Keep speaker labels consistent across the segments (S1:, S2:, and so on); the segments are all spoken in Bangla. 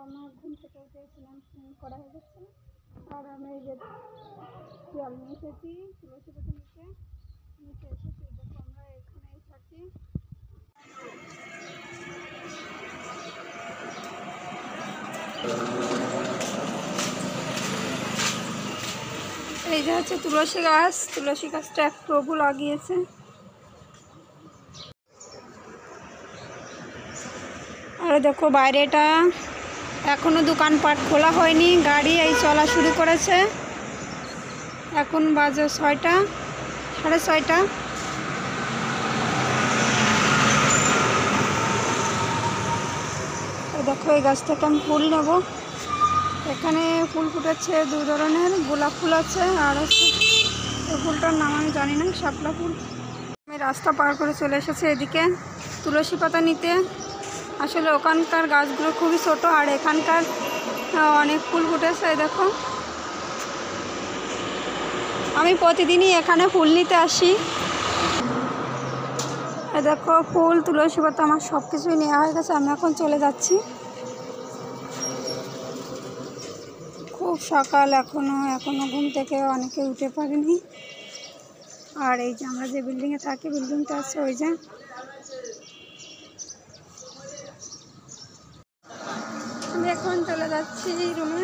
S1: আমার ঘুম থেকে উঠেছিলাম, স্নান করা হয়ে গেছে। আর আমি এই যে জল নিয়ে এসেছি তুলসী পাতা নিচে এসেছি। দেখো আমরা এখানেই থাকি। এই যে হচ্ছে তুলসী গাছটা এক প্রভু লাগিয়েছে। আর দেখো বাইরেটা এখনো দোকানপাট খোলা হয়নি, গাড়ি এই চলা শুরু করেছে। এখন বাজে 6টা, 6:30। দেখো এই গাছ থেকে আমি ফুল নেব। এখানে ফুল ফুটেছে 2 ধরনের, গোলাপ ফুল আছে আর হচ্ছে এই ফুলটার নাম আমি জানি না, শাপলা ফুল। আমি রাস্তা পার করে চলে এসেছি এদিকে তুলসী পাতা নিতে। আসলে ওখানকার গাছগুলো খুবই ছোট আর এখানকার অনেক ফুল ফুটেছে। দেখো আমি প্রতিদিনই এখানে ফুল নিতে আসি। দেখো ফুল, তুলসী পাতা আমার সব কিছুই নেওয়া হয়ে গেছে। আমি এখন চলে যাচ্ছি। খুব সকাল এখনো ঘুম থেকে অনেকে উঠে পারেনি। আর এই যে আমরা যে বিল্ডিংয়ে থাকি, বিল্ডিংটা আছে ওই যে। আমি এখন চলে যাচ্ছি রুমে।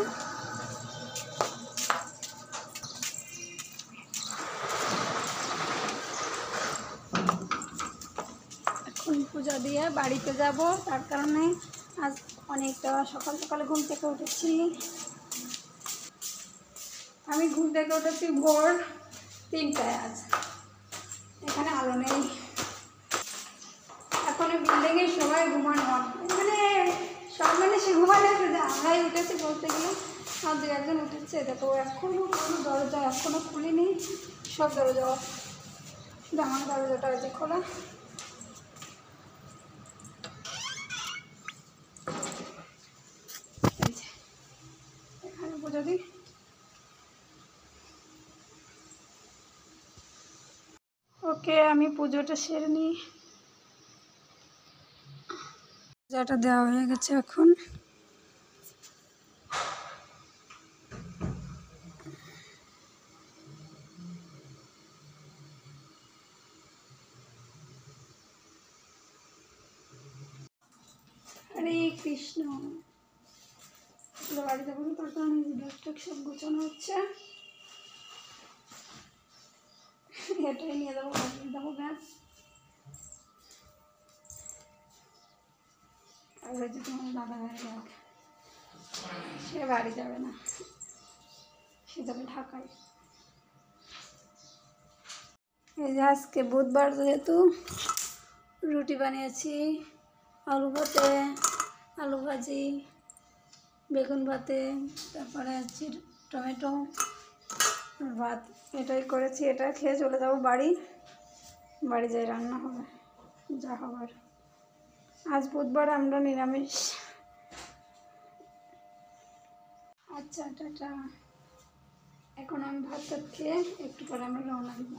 S1: এখন পূজা দিয়ে বাড়িতে যাব, তার কারণে আজ অনেকটা সকাল সকালে ঘুম থেকে উঠেছি। আমি ঘুম থেকে উঠেছি ভোর 3টায়। আজ এখানে আলো নেই, এখন বিল্ডিংয়ে সবাই ঘুমানো, মানে সব সে ঘুমানো আছে যে আমরাই উঠেছি বলতে গেলে। আর 2-1জন উঠেছে। দেখো এখনও কোনো দরজা এখনও খুলিনি, সব দরজা শুধু আমার দরজাটা আছে খোলা। এখানে পুজো দিই। ওকে, আমি পুজোটা সেরে নিই। পূজাটা দেওয়া হয়ে গেছে এখন। হরে কৃষ্ণ। বাড়িতে বলুন, তার কারণে ব্যাগ সব গোছানো হচ্ছে। এটাই নিয়ে যাবো, দেবো ব্যাগ। আর হয়েছে তোমার দাদা ভাইয়ের ব্যাগ, সে বাড়ি যাবে না, সে যাবে ঢাকায়। এই যে আজকে বুধবার যেহেতু রুটি বানিয়েছি, আলু ভাতে, আলু ভাজি, বেগুন ভাতে, তারপরে হচ্ছে টমেটো ভাত, এটাই করেছি। এটা খেয়ে চলে যাবো বাড়ি যাই রান্না হবে যা হবার। আজ বুধবার, আমরা নিরামিষ। আচ্ছা টাটা। এখন আমি ভাত খেয়ে একটু পরে আমরা রওনা দিব।